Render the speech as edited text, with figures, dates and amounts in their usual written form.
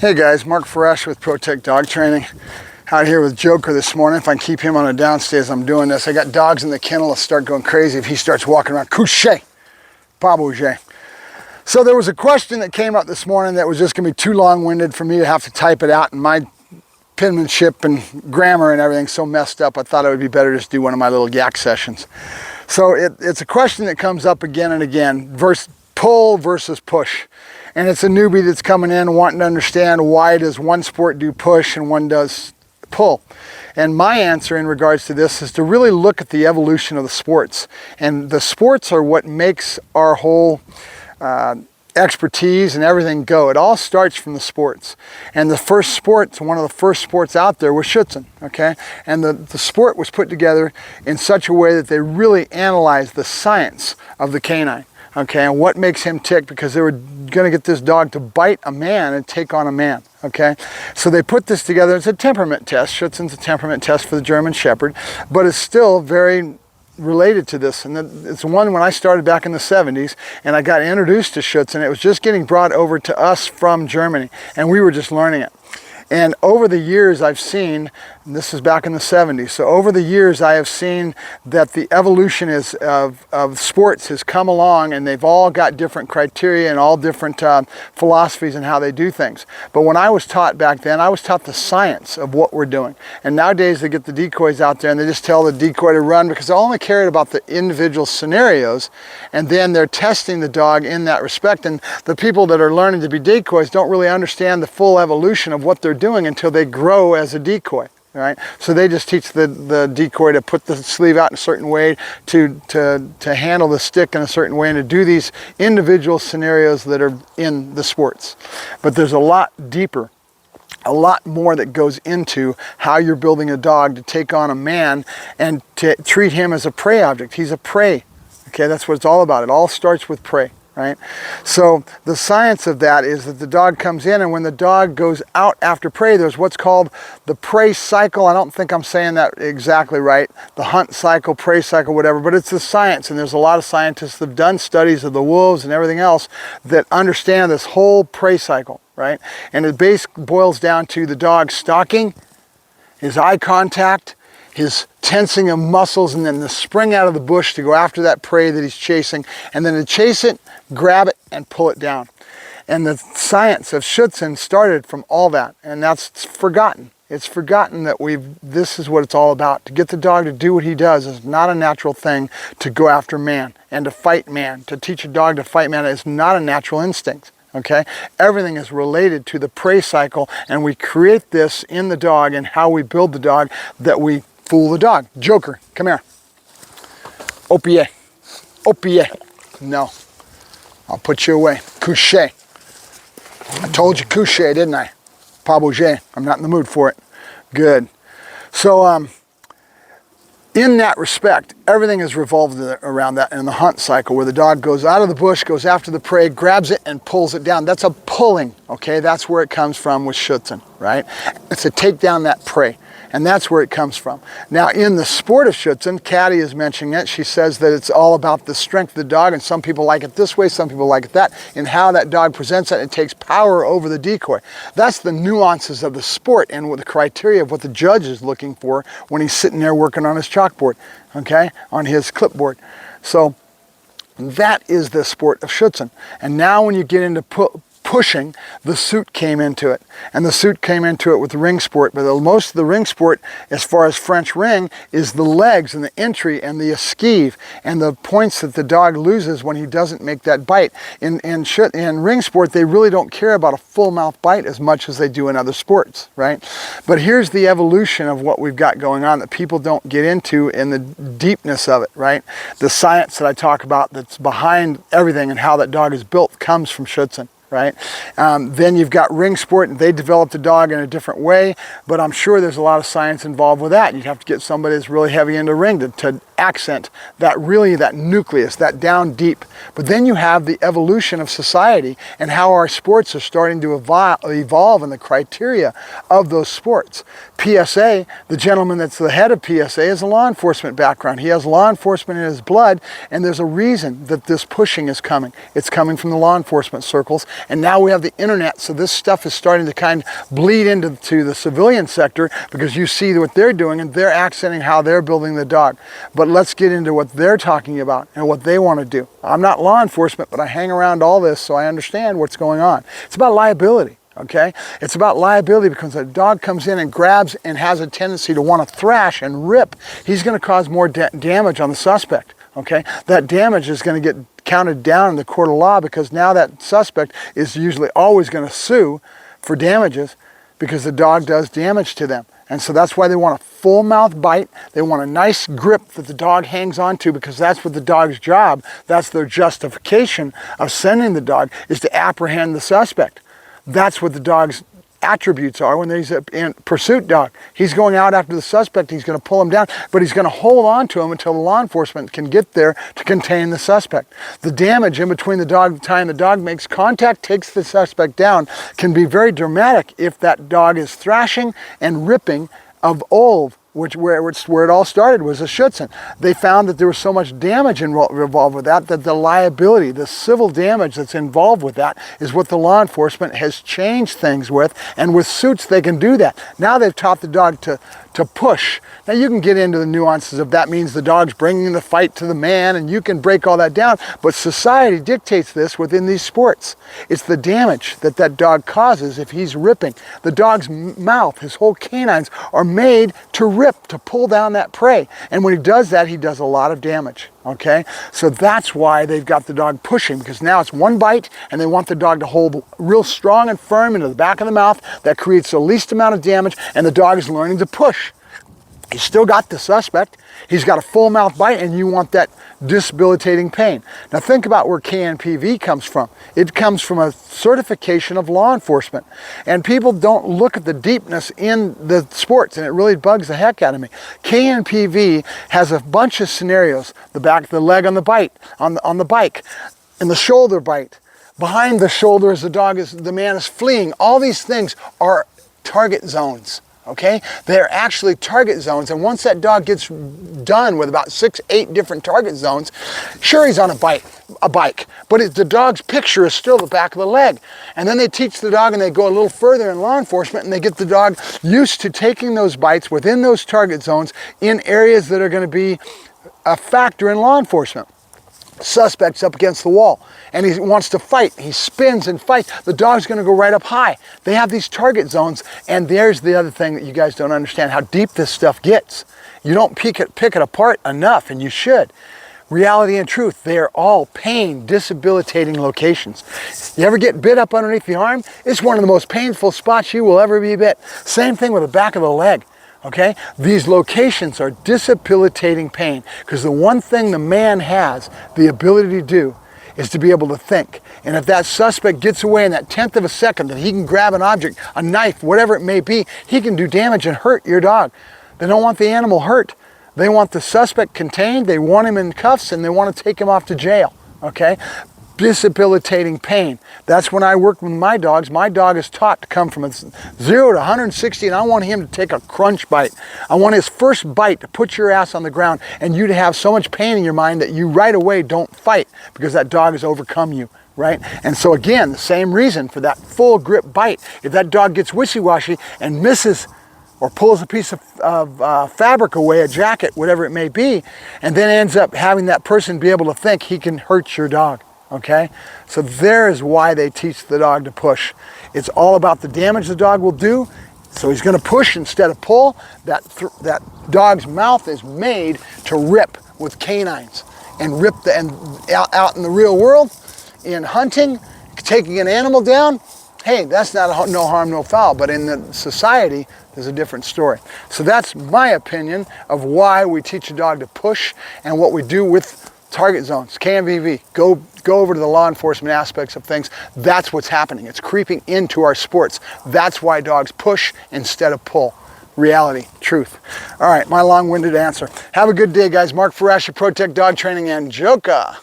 Hey guys, Mark Ferrasci with ProTech Dog Training. Out here with Joker this morning. If I can keep him on a downstairs, I'm doing this. I got dogs in the kennel that start going crazy if he starts walking around. Couché, pas bouger. So there was a question that came up this morning that was just going to be too long-winded for me to have to type it out, and my penmanship and grammar and everything's so messed up, I thought it would be better just do one of my little yak sessions. So it's a question that comes up again and again, pull versus push. And it's a newbie that's coming in wanting to understand why does one sport do push and one does pull. And my answer in regards to this is to really look at the evolution of the sports. And the sports are what makes our whole expertise and everything go. It all starts from the sports. And the first sport, one of the first sports out there was Schutzen, okay? And the sport was put together in such a way that they really analyzed the science of the canine. Okay, and what makes him tick, because they were going to get this dog to bite a man and take on a man, okay? So they put this together. It's a temperament test. Schutzen's a temperament test for the German Shepherd, but it's still very related to this. And it's one when I started back in the 70s and I got introduced to Schutzen, it was just getting brought over to us from Germany, and we were just learning it. And over the years I've seen, and this is back in the 70s, so over the years I have seen that the evolution of sports has come along, and they've all got different criteria and all different philosophies and how they do things. But when I was taught back then, I was taught the science of what we're doing. And nowadays they get the decoys out there and they just tell the decoy to run because they only cared about the individual scenarios, and then they're testing the dog in that respect. And the people that are learning to be decoys don't really understand the full evolution of what they're doing until they grow as a decoy. Right? So they just teach the decoy to put the sleeve out in a certain way, to handle the stick in a certain way, and to do these individual scenarios that are in the sports. But there's a lot deeper, a lot more that goes into how you're building a dog to take on a man and to treat him as a prey object. He's a prey. Okay, that's what it's all about. It all starts with prey. Right? So the science of that is that the dog comes in, and when the dog goes out after prey, there's what's called the prey cycle. I don't think I'm saying that exactly right. The hunt cycle, prey cycle, whatever, but it's the science, and there's a lot of scientists that have done studies of the wolves and everything else that understand this whole prey cycle, right? And it basically boils down to the dog stalking, his eye contact, his tensing of muscles, and then the spring out of the bush to go after that prey that he's chasing, and then to chase it, grab it, and pull it down. And the science of Schutzen started from all that, and that's forgotten. It's forgotten that this is what it's all about. To get the dog to do what he does is not a natural thing. To go after man and to fight man, to teach a dog to fight man is not a natural instinct. Okay, everything is related to the prey cycle, and we create this in the dog and how we build the dog, that we fool the dog. Joker, come here. Opie. Opie. No. I'll put you away. Couché. I told you couché, didn't I? Pas bouger. I'm not in the mood for it. Good. So, in that respect, everything is revolved around that in the hunt cycle, where the dog goes out of the bush, goes after the prey, grabs it, and pulls it down. That's a pulling, okay? That's where it comes from with Schutzen, right? It's to take down that prey. And that's where it comes from. Now, in the sport of Schutzen, Caddy is mentioning it. She says that it's all about the strength of the dog, and some people like it this way, some people like it that, and how that dog presents it. It takes power over the decoy. That's the nuances of the sport and with the criteria of what the judge is looking for when he's sitting there working on his chalkboard, okay, on his clipboard. So that is the sport of Schutzen. And now when you get into pushing, the suit came into it, and the suit came into it with the ring sport. But most of the ring sport, as far as French ring, is the legs and the entry and the esquive and the points that the dog loses when he doesn't make that bite. In ring sport, they really don't care about a full mouth bite as much as they do in other sports, right? But here's the evolution of what we've got going on that people don't get into in the deepness of it, right? The science that I talk about that's behind everything and how that dog is built comes from Schutzen. Right? Then you've got ring sport, and they developed a dog in a different way, but I'm sure there's a lot of science involved with that. You'd have to get somebody that's really heavy into ring to accent, that nucleus, that down deep. But then you have the evolution of society and how our sports are starting to evolve and the criteria of those sports. PSA, the gentleman that's the head of PSA, has a law enforcement background. He has law enforcement in his blood, and there's a reason that this pushing is coming. It's coming from the law enforcement circles, and now we have the internet, so this stuff is starting to kind of bleed into the civilian sector, because you see what they're doing and they're accenting how they're building the dog. But let's get into what they're talking about and what they want to do. I'm not law enforcement, but I hang around all this, so I understand what's going on. It's about liability. Okay, it's about liability, because a dog comes in and grabs and has a tendency to want to thrash and rip. He's going to cause more damage on the suspect. Okay, that damage is going to get counted down in the court of law, because now that suspect is usually always going to sue for damages because the dog does damage to them. And so that's why they want a full mouth bite. They want a nice grip that the dog hangs on to, because that's what the dog's job, that's their justification of sending the dog, is to apprehend the suspect. That's what the dog's attributes are when he's a pursuit dog. He's going out after the suspect, he's going to pull him down, but he's going to hold on to him until the law enforcement can get there to contain the suspect. The damage in between the time the dog makes contact, takes the suspect down, can be very dramatic if that dog is thrashing and ripping. Of old, where it all started, was a Schutzhund. They found that there was so much damage involved with that the liability, the civil damage that's involved with that, is what the law enforcement has changed things with, and with suits they can do that. Now they've taught the dog to push. Now you can get into the nuances of that means the dog's bringing the fight to the man, and you can break all that down, but society dictates this within these sports. It's the damage that dog causes if he's ripping. The dog's mouth, his whole canines are made to rip, to pull down that prey, and when he does that, he does a lot of damage. Okay, so that's why they've got the dog pushing, because now it's one bite and they want the dog to hold real strong and firm into the back of the mouth. That creates the least amount of damage, and the dog is learning to push. He's still got the suspect, he's got a full mouth bite, and you want that debilitating pain. Now think about where KNPV comes from. It comes from a certification of law enforcement, and people don't look at the deepness in the sports, and it really bugs the heck out of me. KNPV has a bunch of scenarios: the back of the leg on the bite, on the bike, and the shoulder bite. Behind the shoulder as the man is fleeing. All these things are target zones. Okay, they're actually target zones, and once that dog gets done with about 6-8 different target zones, sure, he's on a bike, but the dog's picture is still the back of the leg. And then they teach the dog, and they go a little further in law enforcement, and they get the dog used to taking those bites within those target zones in areas that are going to be a factor in law enforcement. Suspect's up against the wall and he wants to fight. He spins and fights. The dog's going to go right up high. They have these target zones, and there's the other thing that you guys don't understand, how deep this stuff gets. You don't pick it apart enough, and you should. Reality and truth, they are all pain, debilitating locations. You ever get bit up underneath the arm? It's one of the most painful spots you will ever be bit. Same thing with the back of the leg. Okay, these locations are debilitating pain, because the one thing the man has the ability to do is to be able to think. And if that suspect gets away in that 1/10 of a second, that he can grab an object, a knife, whatever it may be, he can do damage and hurt your dog. They don't want the animal hurt. They want the suspect contained, they want him in cuffs, and they want to take him off to jail. Okay? Debilitating pain. That's when I work with my dogs. My dog is taught to come from 0 to 160, and I want him to take a crunch bite. I want his first bite to put your ass on the ground, and you to have so much pain in your mind that you right away don't fight, because that dog has overcome you, right? And so again, the same reason for that full grip bite. If that dog gets wishy-washy and misses or pulls a piece of fabric away, a jacket, whatever it may be, and then ends up having that person be able to think, he can hurt your dog. Okay, so there is why they teach the dog to push. It's all about the damage the dog will do. So he's going to push instead of pull. That dog's mouth is made to rip with canines, and rip out in the real world, in hunting, taking an animal down. Hey, that's not no harm, no foul. But in the society, there's a different story. So that's my opinion of why we teach a dog to push, and what we do with target zones. KNVV, go over to the law enforcement aspects of things. That's what's happening. It's creeping into our sports. That's why dogs push instead of pull. reality, truth. All right, my long-winded answer. Have a good day, guys. Mark Ferrasci, Protect Dog Training and Joka.